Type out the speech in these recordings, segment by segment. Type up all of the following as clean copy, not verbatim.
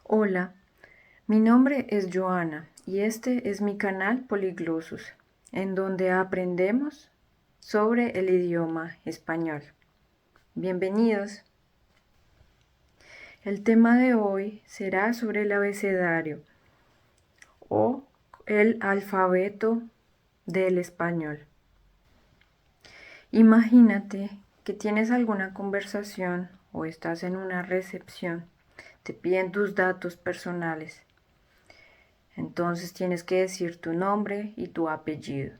Hola, mi nombre es Joana y este es mi canal Poliglosus, en donde aprendemos sobre el idioma español. Bienvenidos. El tema de hoy será sobre el abecedario o el alfabeto del español. Imagínate que tienes alguna conversación o estás en una recepción, te piden tus datos personales. Entonces tienes que decir tu nombre y tu apellido.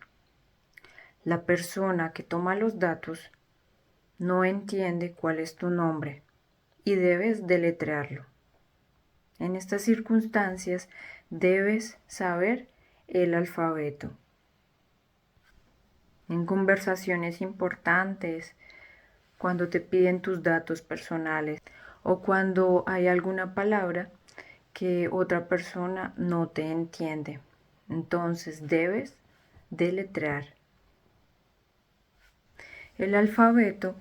La persona que toma los datos no entiende cuál es tu nombre y debes deletrearlo. En estas circunstancias debes saber el alfabeto. En conversaciones importantes, cuando te piden tus datos personales o cuando hay alguna palabra que otra persona no te entiende. Entonces debes deletrear. El alfabeto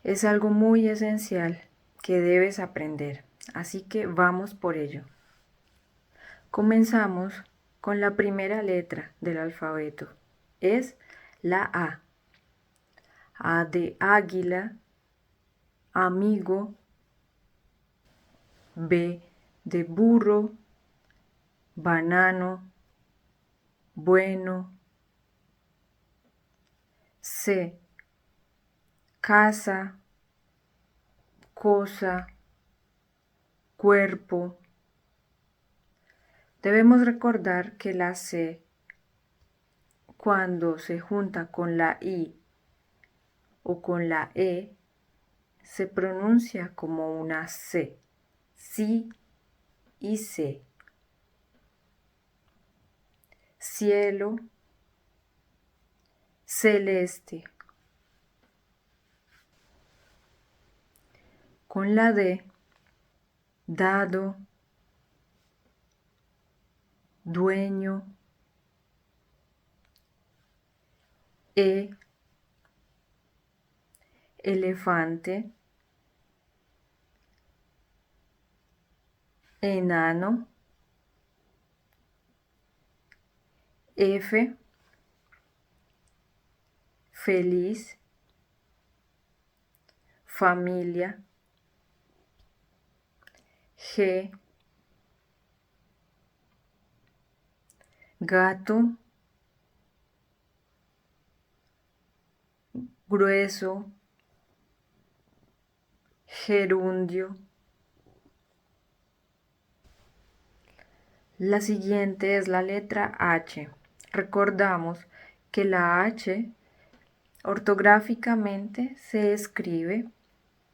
es algo muy esencial que debes aprender, así que vamos por ello. Comenzamos con la primera letra del alfabeto. Es la A. A de águila, amigo. B de burro, banano, bueno. C, casa, cosa, cuerpo. Debemos recordar que la C, cuando se junta con la I o con la E, se pronuncia como una C, sí y C. Cielo, celeste. Con la D, dado, dueño. E, elefante, enano. F, feliz, familia. G, gato, grueso, gerundio. La siguiente es la letra H. Recordamos que la H ortográficamente se escribe,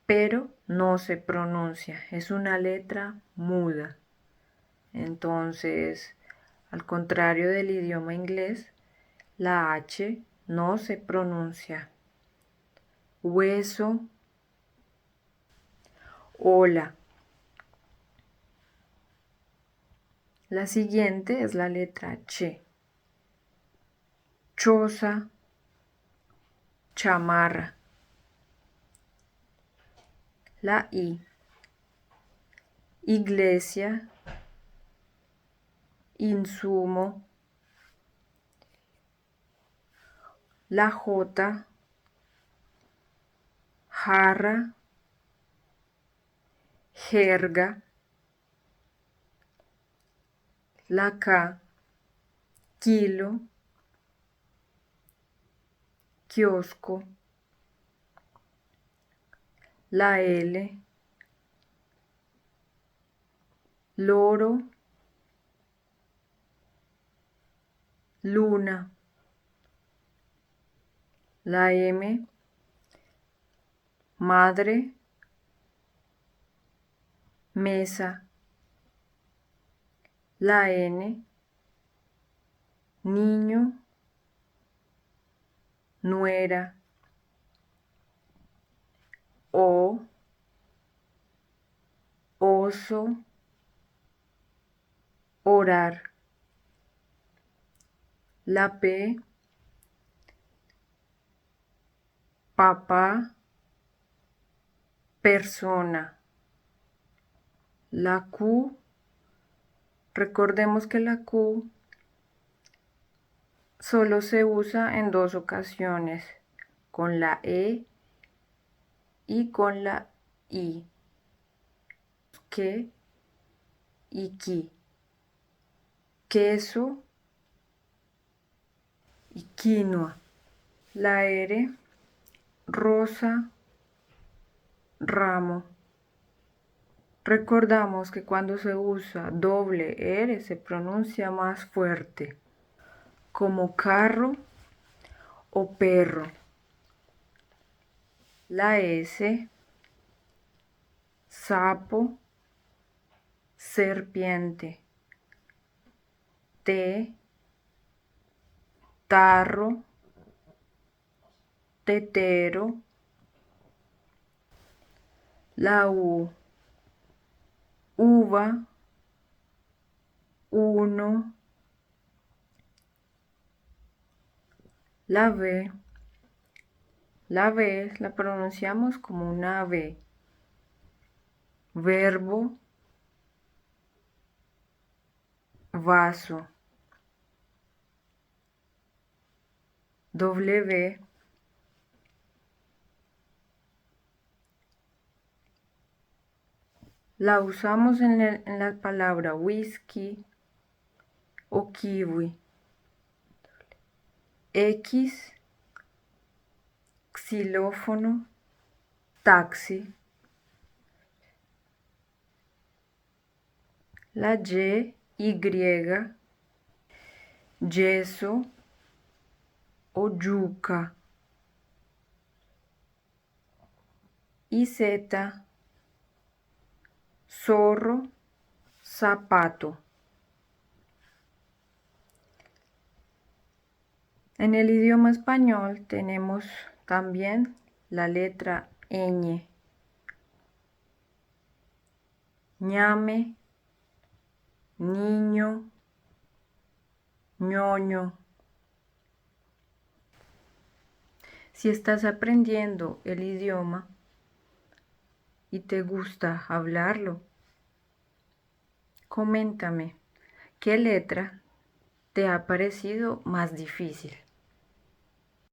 pero no se pronuncia. Es una letra muda. Entonces, al contrario del idioma inglés, la H no se pronuncia. Hueso, hola. La siguiente es la letra Ch. Choza, chamarra. La I. Iglesia, insumo. La J. Jarra, jerga. La K. Kilo, kiosco. La L. Loro, luna. La M. Madre, mesa. La N. Niño, nuera. O, oso, orar. La P. Papá, persona. La Q, recordemos que la Q solo se usa en dos ocasiones, con la E y con la I. Que y qui. Queso y quinoa. La R, rosa, ramo. Recordamos que cuando se usa doble R se pronuncia más fuerte, como carro o perro. La S, sapo, serpiente. T, tarro, tetero. La U, uva, uno. La V, la pronunciamos como una V. Verbo, vaso. W, la usamos en la palabra whisky o kiwi. X, xilófono, taxi. La Y, yeso o yuca. Y Z, zorro, zapato. En el idioma español tenemos también la letra ñ. Ñame, niño, ñoño. Si estás aprendiendo el idioma y te gusta hablarlo, coméntame qué letra te ha parecido más difícil.